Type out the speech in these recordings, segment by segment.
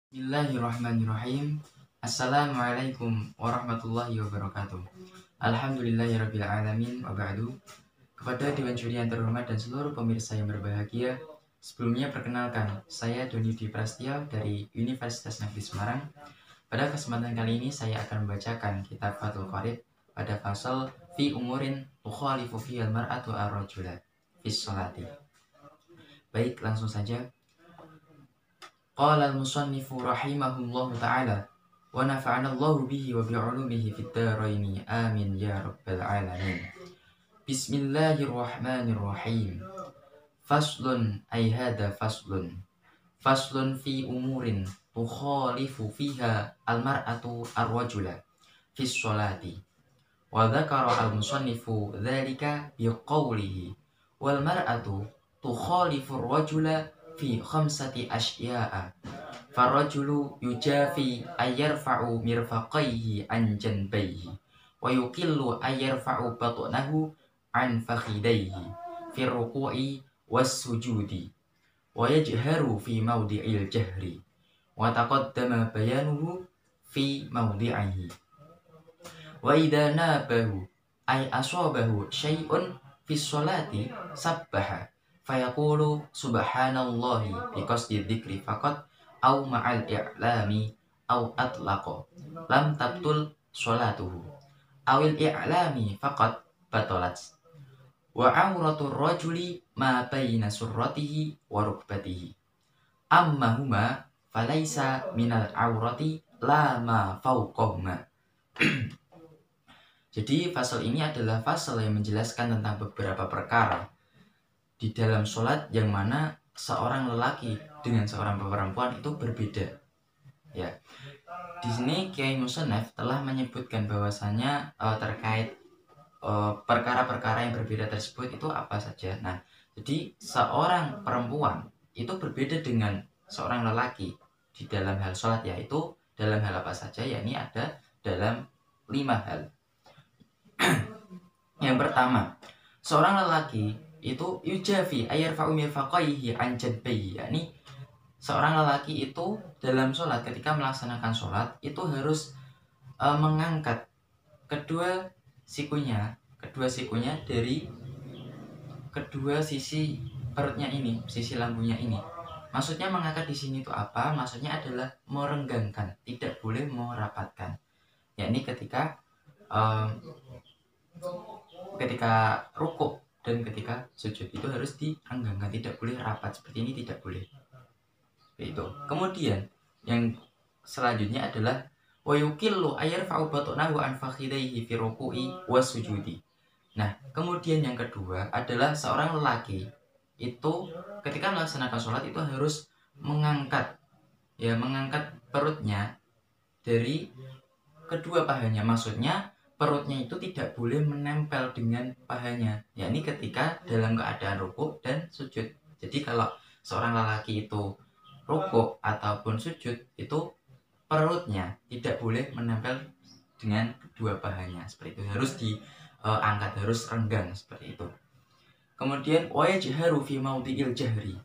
Bismillahirrahmanirrahim. Assalamualaikum warahmatullahi wabarakatuh. Alhamdulillahirabbil alamin wa ba'du. Kepada Dewan Juri yang terhormat dan seluruh pemirsa yang berbahagia, sebelumnya perkenalkan, saya Doni Dwi Prasetyo dari Universitas Negeri Semarang. Pada kesempatan kali ini saya akan membacakan kitab Fathul Qorib pada fasal fi umurin tukhalifu fihal mar'atu ar-rajula fis sholati. Baik, langsung saja. Qala al-musannifu rahimahullahu ta'ala wa nafa'ana Allahu bihi wa bi'ulumihi fid dharaini amin ya rabbal alamin. Bismillahirrahmanirrahim. Faslun ay hadha faslun. Faslun fi umurin tukhalifu fiha al-mar'atu ar-rajula fis sholati. Wa dzakara al-musannifu dzalika biqaulihi wal mar'atu tukhalifu ar-rajula fi khamsati asya'a. Farajulu yujafi ayyarfa'u mirfaqaihi an janbayhi wa yuqillu ayyarfa'u batnahu an fakhidaihi fi ruku'i was sujudi wa yajharu fi mawdi'il jahri wa taqaddama bayanuhu fi mawdi'ihi wa idza nabahu ay asabahu syai'un fi sholati sabbaha fayaqulu subhanallahi biqasdi dzikri faqat au ma'al i'lami au atlaqa lam tabtul sholatuhu awil i'lami faqat batalat wa auratur rajuli ma baina surratihi wa rukbatihi amma huma falaisa minal aurati la ma fauqahuma. Jadi fasal ini adalah fasal yang menjelaskan tentang beberapa perkara di dalam sholat yang mana seorang lelaki dengan seorang perempuan itu berbeda. Ya, di sini Kiai Musannaf telah menyebutkan bahwasanya terkait perkara-perkara yang berbeda tersebut itu apa saja. Nah, jadi seorang perempuan itu berbeda dengan seorang lelaki di dalam hal sholat, yaitu dalam hal apa saja, yakni ada dalam 5 hal. Yang pertama, seorang lelaki itu yujafi ayyarfa'u mirfaqaihi an janbayhi, yakni seorang lelaki itu dalam sholat, ketika melaksanakan sholat itu harus mengangkat kedua sikunya dari kedua sisi perutnya ini, sisi lambungnya ini. Maksudnya mengangkat di sini itu apa? Maksudnya adalah merenggangkan, tidak boleh merapatkan. Yakni ketika rukuk dan ketika sujud itu harus direnggangkan, tidak boleh rapat seperti ini, tidak boleh. Itu. Kemudian yang selanjutnya adalah wa yuqillu ayyarfa'u batnahu an fakhidaihi fi ruku'i was sujudi. Nah, kemudian yang kedua adalah seorang lelaki itu ketika melaksanakan sholat itu harus mengangkat perutnya dari kedua pahanya. Maksudnya perutnya itu tidak boleh menempel dengan pahanya, yakni ketika dalam keadaan rukuk dan sujud. Jadi kalau seorang lelaki itu rukuk ataupun sujud itu perutnya tidak boleh menempel dengan kedua pahanya, seperti itu, harus diangkat, harus renggang seperti itu. Kemudian wa yajharu fi mawdi'il jahri.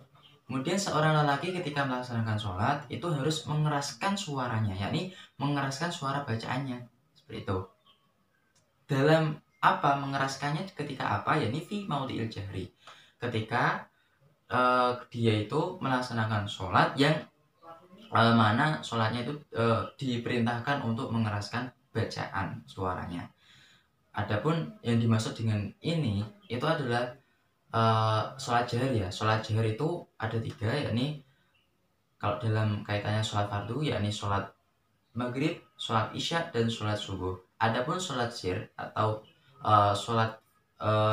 Kemudian seorang lelaki ketika melaksanakan sholat itu harus mengeraskan suaranya, yakni mengeraskan suara bacaannya, seperti itu. Dalam apa mengeraskannya, ketika apa? Yakni fi mawdi'il jahri, ketika dia itu melaksanakan sholat yang mana sholatnya itu diperintahkan untuk mengeraskan bacaan suaranya. Adapun yang dimaksud dengan ini itu adalah sholat jahar, ya. Sholat jahar itu ada 3, yakni kalau dalam kaitannya sholat fardu, yakni sholat maghrib, sholat isya, dan sholat subuh. Adapun sholat sir atau sholat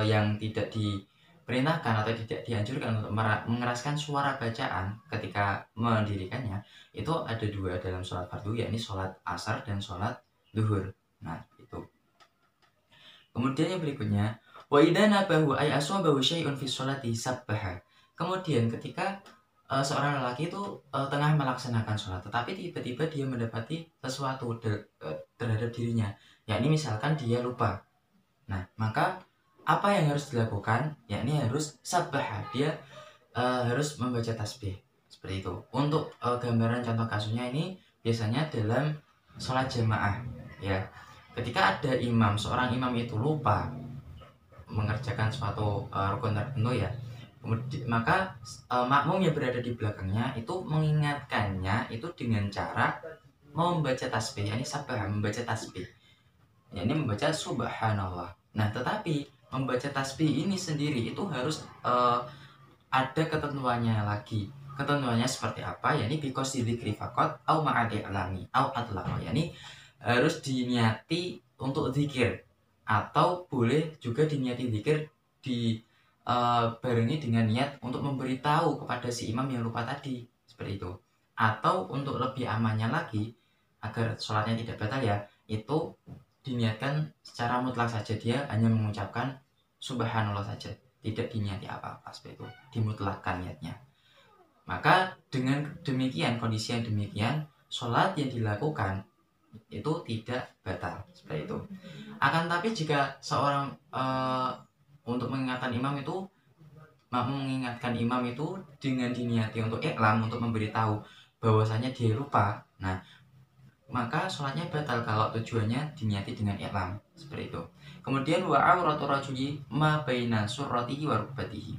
yang tidak diperintahkan atau tidak dianjurkan untuk mengeraskan suara bacaan ketika mendirikannya, itu ada 2 dalam sholat fardu, yakni sholat asar dan sholat zuhur. Nah, itu. Kemudian yang berikutnya, wa idza nabahu ay asabahu syai'un fi sholati sabbaha. Kemudian ketika seorang lelaki itu tengah melaksanakan sholat, tetapi tiba-tiba dia mendapati sesuatu terhadap dirinya, yakni misalkan dia lupa. Nah, maka apa yang harus dilakukan? Yakni harus sabbaha, dia harus membaca tasbih. seperti itu. Untuk gambaran contoh kasusnya ini biasanya dalam sholat jamaah ya. Ketika ada imam, seorang imam itu lupa mengerjakan suatu rukun tertentu ya, maka makmum yang berada di belakangnya itu mengingatkannya itu dengan cara membaca tasbih, yakni sabah, membaca tasbih, yakni membaca subhanallah. Nah, tetapi membaca tasbih ini sendiri itu harus ada ketentuannya lagi. Ketentuannya seperti apa? Yakni because dzikri faqat au ma'adi alami au atlaqa, yakni harus diniati untuk zikir, atau boleh juga diniati zikir di barengi dengan niat untuk memberitahu kepada si imam yang lupa tadi, seperti itu. Atau untuk lebih amannya lagi agar sholatnya tidak batal ya, itu diniatkan secara mutlak saja, dia hanya mengucapkan subhanallah saja, tidak diniati apa-apa, seperti itu, dimutlakkan niatnya. Maka dengan demikian, kondisi yang demikian, sholat yang dilakukan itu tidak batal, seperti itu. Akan tapi jika seorang untuk mengingatkan imam itu dengan diniati untuk iklam, untuk memberitahu bahwasanya dia lupa, nah maka sholatnya batal kalau tujuannya diniati dengan iklam, seperti itu. Kemudian wa auratu rajuli ma baina surratihi wa rukbatihi.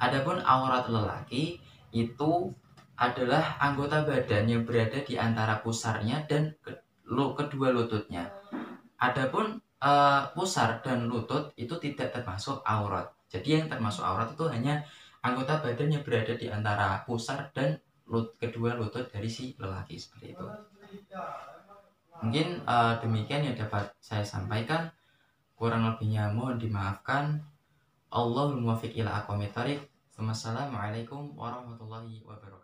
Adapun aurat lelaki itu adalah anggota badan yang berada di antara pusarnya dan kedua lututnya. Adapun pusar dan lutut itu tidak termasuk aurat. Jadi yang termasuk aurat itu hanya anggota badan yang berada di antara pusar dan kedua lutut dari si lelaki, seperti itu. Mungkin demikian yang dapat saya sampaikan. Kurang lebihnya mohon dimaafkan. Allahul muwaffiq ila aqwamit thoriq. Wassalamualaikum warahmatullahi wabarakatuh.